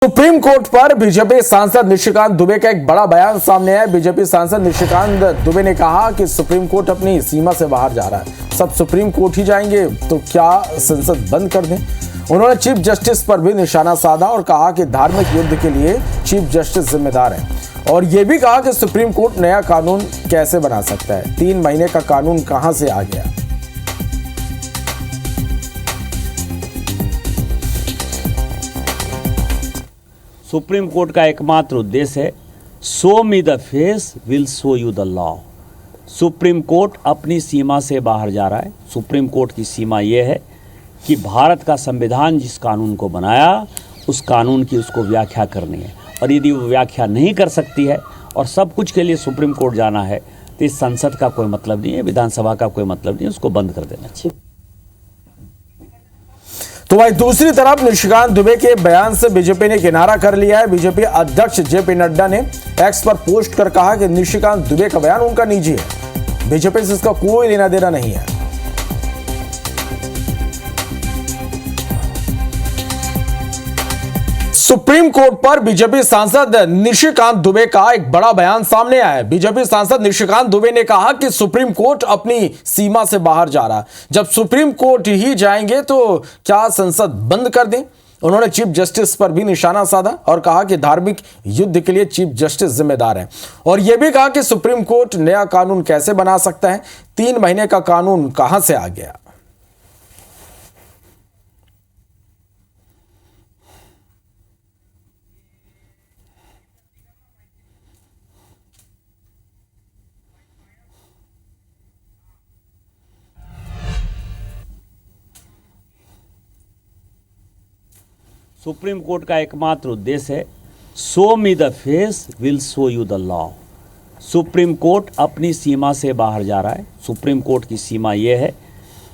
Supreme court पर BJP सांसद निशिकांत दुबे का एक बड़ा बयान सामने आया। बीजेपी सांसद निशिकांत दुबे ने कहा कि सुप्रीम कोर्ट अपनी सीमा से बाहर जा रहा है। सब सुप्रीम कोर्ट ही जाएंगे तो क्या संसद बंद कर दें। उन्होंने चीफ जस्टिस पर भी निशाना साधा और कहा कि धार्मिक युद्ध के लिए चीफ जस्टिस जिम्मेदार है और यह भी कहा कि सुप्रीम कोर्ट नया कानून कैसे बना सकता है। 3 महीने का कानून कहां से आ गया। सुप्रीम कोर्ट का एकमात्र उद्देश्य है show me the face will show you the law. Supreme court अपनी सीमा से बाहर जा रहा है। सुप्रीम कोर्ट की सीमा यह है कि भारत का संविधान जिस कानून को बनाया उस कानून की उसको व्याख्या करनी है और यदि वो व्याख्या नहीं कर सकती है और सब कुछ के लिए सुप्रीम कोर्ट जाना है तो इस संसद का कोई मतलब नहीं है, विधानसभा का कोई मतलब नहीं है, उसको बंद कर देना चाहिए। तो भाई दूसरी तरफ निशिकांत दुबे के बयान से बीजेपी ने किनारा कर लिया है। बीजेपी अध्यक्ष जेपी नड्डा ने एक्स पर पोस्ट कर कहा कि निशिकांत दुबे का बयान उनका निजी है, बीजेपी से इसका कोई लेना देना नहीं है। सुप्रीम कोर्ट पर बीजेपी सांसद निशिकांत दुबे का एक बड़ा बयान सामने आया है। बीजेपी सांसद निशिकांत दुबे ने कहा कि सुप्रीम कोर्ट अपनी सीमा से बाहर जा रहा है। जब सुप्रीम कोर्ट ही जाएंगे तो क्या संसद बंद कर दें। उन्होंने चीफ जस्टिस पर भी निशाना साधा और कहा कि धार्मिक युद्ध के लिए चीफ जस्टिस जिम्मेदार है और यह भी कहा कि सुप्रीम कोर्ट नया कानून कैसे बना सकता है। 3 महीने का कानून कहां से आ गया। सुप्रीम कोर्ट का एकमात्र उद्देश्य है show me the face will show you the law. Supreme court अपनी सीमा से बाहर जा रहा है। सुप्रीम कोर्ट की सीमा यह है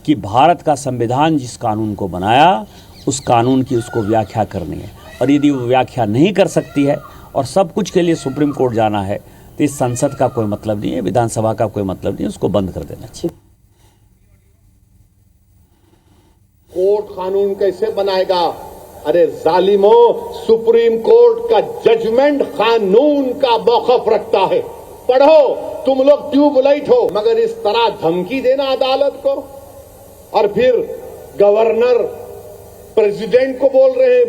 कि भारत का संविधान जिस कानून को बनाया उस कानून की उसको व्याख्या करनी है और यदि वो व्याख्या नहीं कर सकती है और सब कुछ के लिए सुप्रीम कोर्ट जाना है तो इस संसद का कोई मतलब नहीं है, विधानसभा का कोई मतलब नहीं है, उसको बंद कर देना चाहिए। कोर्ट कानून कैसे बनाएगा। अरे जालिमो, सुप्रीम कोर्ट का जजमेंट कानून का मौकफ रखता है। पढ़ो, तुम लोग ट्यूबलाइट हो, मगर इस तरह धमकी देना अदालत को और फिर गवर्नर प्रेसिडेंट को बोल रहे हैं,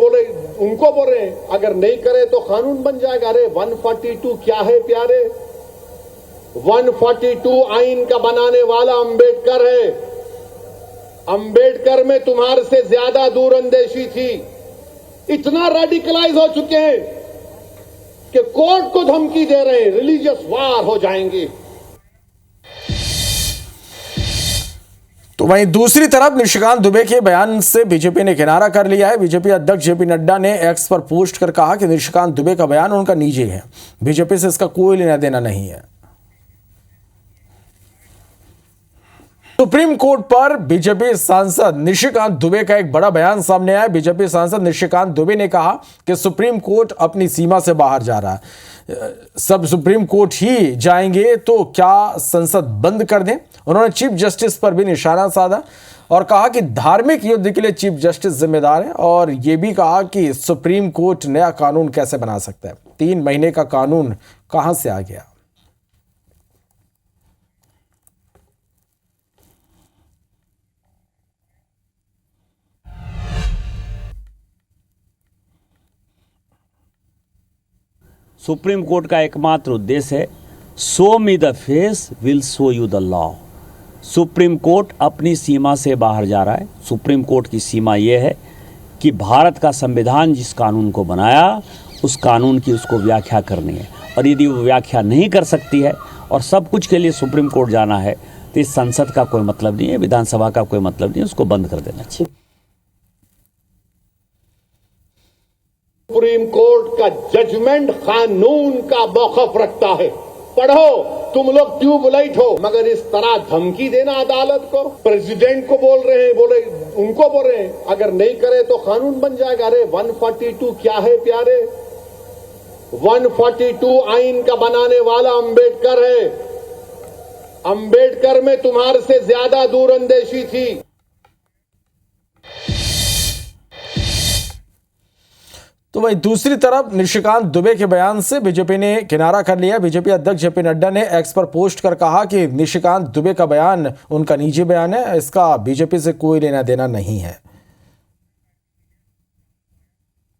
उनको बोल रहे हैं अगर नहीं करे तो कानून बन जाएगा। अरे 142 क्या है प्यारे, 142 आइन का बनाने वाला अंबेडकर है। अंबेडकर में तुम्हारे से ज्यादा दूरअंदेशी थी। इतना रेडिकलाइज हो चुके हैं कि कोर्ट को धमकी दे रहे हैं, रिलीजियस वार हो जाएंगे। तो वहीं दूसरी तरफ निशिकांत दुबे के बयान से बीजेपी ने किनारा कर लिया है। बीजेपी अध्यक्ष जेपी नड्डा ने एक्स पर पोस्ट कर कहा कि निशिकांत दुबे का बयान उनका निजी है, बीजेपी से इसका कोई लेना देना नहीं है। सुप्रीम कोर्ट पर बीजेपी सांसद निशिकांत दुबे का एक बड़ा बयान सामने आया। बीजेपी सांसद निशिकांत दुबे ने कहा कि सुप्रीम कोर्ट अपनी सीमा से बाहर जा रहा है। सब सुप्रीम कोर्ट ही जाएंगे तो क्या संसद बंद कर दें। उन्होंने चीफ जस्टिस पर भी निशाना साधा और कहा कि धार्मिक युद्ध के लिए चीफ जस्टिस जिम्मेदार है और यह भी कहा कि सुप्रीम कोर्ट नया कानून कैसे बना सकता है। 3 महीने का कानून कहां से आ गया। सुप्रीम कोर्ट का एकमात्र उद्देश्य है show me the face will show you the law. Supreme court अपनी सीमा से बाहर जा रहा है। सुप्रीम कोर्ट की सीमा यह है कि भारत का संविधान जिस कानून को बनाया उस कानून की उसको व्याख्या करनी है और यदि वो व्याख्या नहीं कर सकती है और सब कुछ के लिए सुप्रीम कोर्ट जाना है तो इस संसद का कोई मतलब नहीं है, विधानसभा का कोई मतलब नहीं है, उसको बंद कर देना चाहिए। सुप्रीम कोर्ट का जजमेंट कानून का मौकफ रखता है। पढ़ो, तुम लोग ट्यूबलाइट हो, मगर इस तरह धमकी देना अदालत को, प्रेसिडेंट को बोल रहे हैं, उनको बोल रहे हैं अगर नहीं करे तो कानून बन जाएगा। अरे 142 क्या है प्यारे, 142 आइन का बनाने वाला अंबेडकर है। अंबेडकर में तुम्हारे से ज्यादा दूरअंदेशी थी। तो वहीं दूसरी तरफ निशिकांत दुबे के बयान से बीजेपी ने किनारा कर लिया। बीजेपी अध्यक्ष जेपी नड्डा ने एक्स पर पोस्ट कर कहा कि निशिकांत दुबे का बयान उनका निजी बयान है, इसका बीजेपी से कोई लेना देना नहीं है।